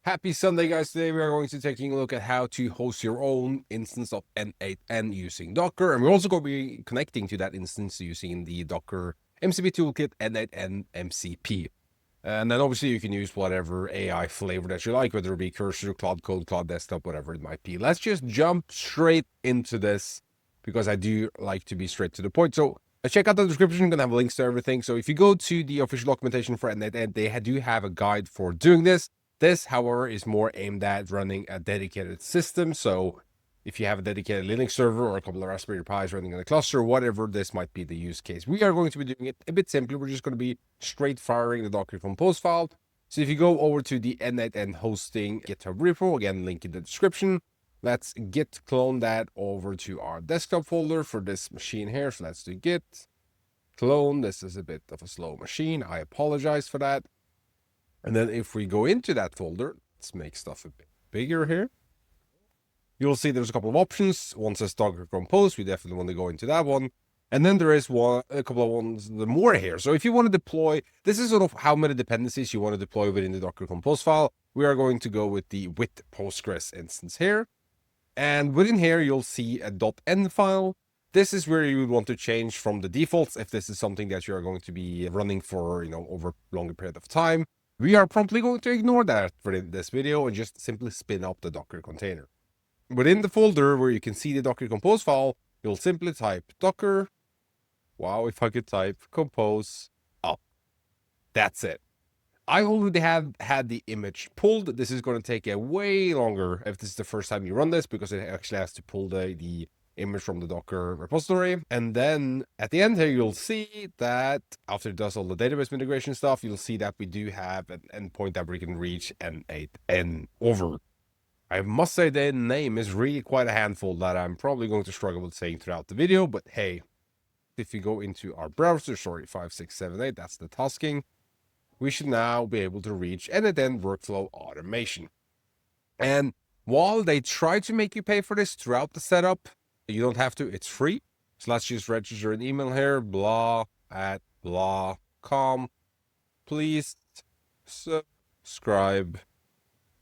Happy Sunday, guys. Today we are going to taking a look at how to host your own instance of N8N using Docker. And we're also going to be connecting to that instance using the Docker MCP Toolkit N8N MCP. And then obviously you can use whatever AI flavor that you like, whether it be Cursor, Cloud Code, Cloud Desktop, whatever it might be. Let's just jump straight into this because I do like to be straight to the point. So check out the description. I'm going to have links to everything. So if you go to the official documentation for N8N, they do have a guide for doing this. This, however, is more aimed at running a dedicated system. So if you have a dedicated Linux server or a couple of Raspberry Pis running in a cluster, whatever, this might be the use case. We are going to be doing it a bit simpler. We're just going to be straight firing the Docker Compose file. So if you go over to the N8N hosting GitHub repo, again, link in the description. Let's git clone that over to our desktop folder for this machine here. So let's do git clone. This is a bit of a slow machine. I apologize for that. And then if we go into that folder, let's make stuff a bit bigger here. You'll see there's a couple of options. One says Docker Compose. We definitely want to go into that one. And then there is a couple of ones, the more here. So if you want to deploy, this is sort of how many dependencies you want to deploy within the Docker Compose file. We are going to go with the with Postgres instance here. And within here, you'll see a .n file. This is where you would want to change from the defaults if this is something that you are going to be running for, over a longer period of time. We are promptly going to ignore that for this video and just simply spin up the Docker container. Within the folder where you can see the Docker Compose file, you'll simply type Docker. Wow, if I could type compose up. That's it. I already have had the image pulled. This is going to take a way longer if this is the first time you run this because it actually has to pull the image from the Docker repository. And then at the end here, you'll see that after it does all the database integration stuff, you'll see that we do have an endpoint that we can reach N8N over. I must say the name is really quite a handful that I'm probably going to struggle with saying throughout the video, but hey, if you go into our browser, 5678, that's the tasking, we should now be able to reach N8N workflow automation. And while they try to make you pay for this throughout the setup, you don't have to. It's free. So let's just register an email here, blah@blah.com. Please subscribe.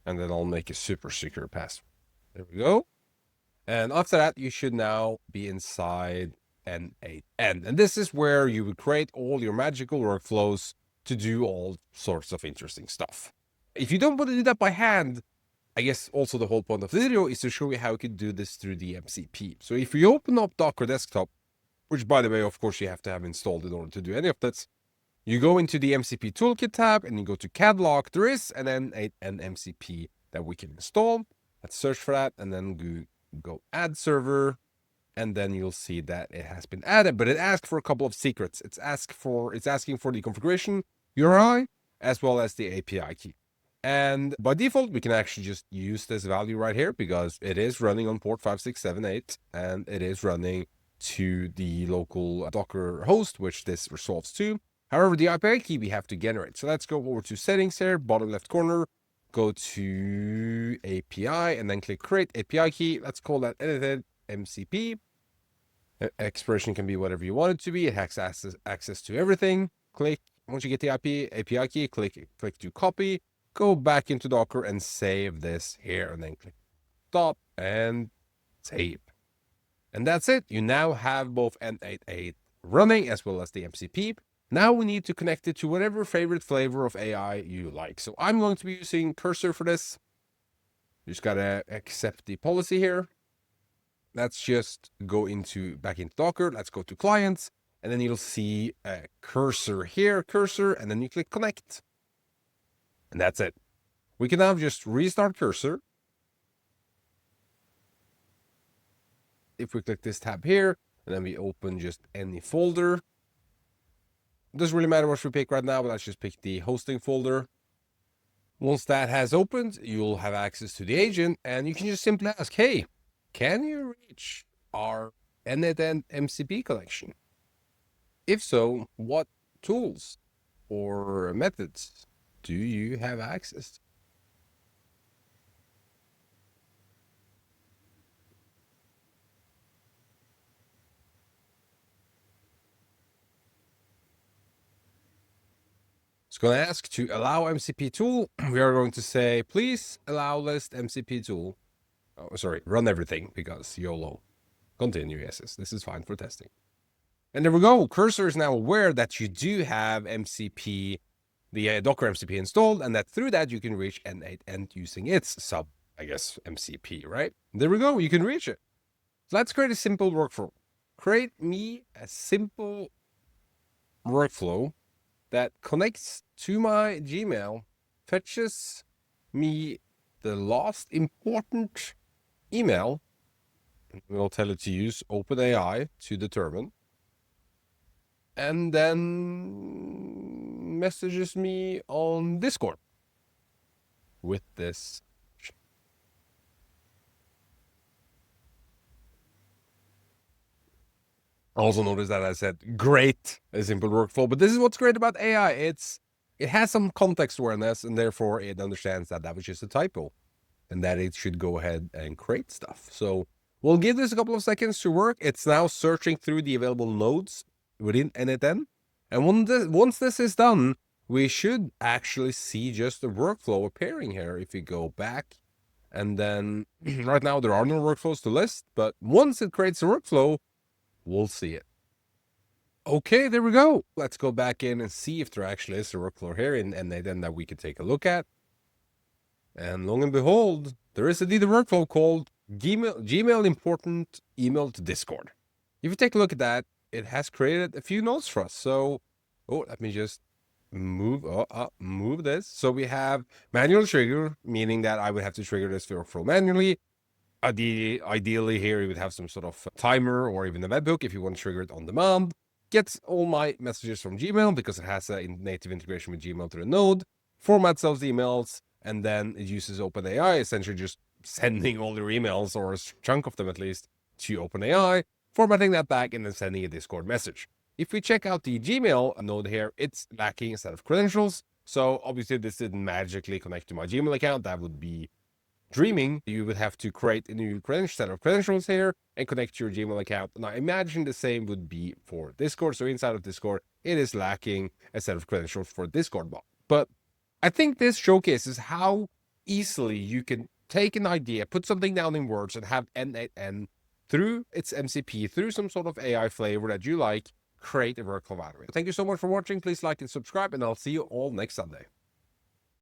And then I'll make a super secure password. There we go. And after that, you should now be inside N8N. And this is where you would create all your magical workflows to do all sorts of interesting stuff. If you don't want to do that by hand, I guess also the whole point of the video is to show you how you can do this through the MCP. So if you open up Docker Desktop, which by the way, of course, you have to have installed in order to do any of this, you go into the MCP Toolkit tab and you go to catalog. There is an N8N MCP that we can install. Let's search for that and then go add server. And then you'll see that it has been added, but it asks for a couple of secrets. It's asking for the configuration URI as well as the API key. And by default, we can actually just use this value right here because it is running on port 5678 and it is running to the local Docker host, which this resolves to. However, the API key we have to generate. So let's go over to settings here, bottom left corner, go to API and then click create API key. Let's call that edited MCP. Expression can be whatever you want it to be. It has access to everything. Click, once you get the API key, click to copy, go back into Docker and save this here and then click stop and save. And that's it. You now have both N8N running as well as the MCP. Now we need to connect it to whatever favorite flavor of AI you like. So I'm going to be using Cursor for this. You just gotta accept the policy here. Let's just go back into Docker. Let's go to clients, and then you'll see a Cursor here, and then you click connect. And that's it. We can now just restart Cursor. If we click this tab here, and then we open just any folder. It doesn't really matter what we pick right now, but let's just pick the hosting folder. Once that has opened, you'll have access to the agent, and you can just simply ask, hey, can you reach our N8N MCP collection? If so, what tools or methods do you have access to? It's going to ask to allow MCP tool. We are going to say, please allow list MCP tool. Oh, sorry, run everything because YOLO. Continue, yes, this is fine for testing. And there we go. Cursor is now aware that you do have MCP, the Docker MCP installed, and that through that you can reach N8N using its sub, I guess, MCP, right? There we go. You can reach it. So let's create a simple workflow. Create me a simple workflow that connects to my Gmail, fetches me the last important email. We'll tell it to use OpenAI to determine. And then messages me on Discord with this. Also notice that I said great, a simple workflow, but this is what's great about AI. It has some context awareness, and therefore it understands that that was just a typo and that it should go ahead and create stuff. So we'll give this a couple of seconds to work. It's now searching through the available nodes within N8N. And once this is done, we should actually see just the workflow appearing here. If we go back, and then right now there are no workflows to list, but once it creates a workflow, we'll see it. Okay, there we go. Let's go back in and see if there actually is a workflow here in N8N that we could take a look at. And lo and behold, there is indeed a workflow called Gmail important email to Discord. If you take a look at that, it has created a few notes for us. So, let me just move this. So we have manual trigger, meaning that I would have to trigger this workflow manually. Ideally here, you would have some sort of timer or even a webhook if you want to trigger it on demand. Gets all my messages from Gmail because it has a native integration with Gmail to the node. Formats those emails, and then it uses OpenAI, essentially just sending all your emails, or a chunk of them at least, to OpenAI, formatting that back, and then sending a Discord message. If we check out the Gmail node here, it's lacking a set of credentials. So obviously this didn't magically connect to my Gmail account. That would be dreaming. You would have to create a new set of credentials here and connect to your Gmail account. And I imagine the same would be for Discord. So inside of Discord, it is lacking a set of credentials for Discord bot. But I think this showcases how easily you can take an idea, put something down in words, and have N8N through its MCP, through some sort of AI flavor that you like, create a workflow out of it. Thank you so much for watching. Please like and subscribe, and I'll see you all next Sunday.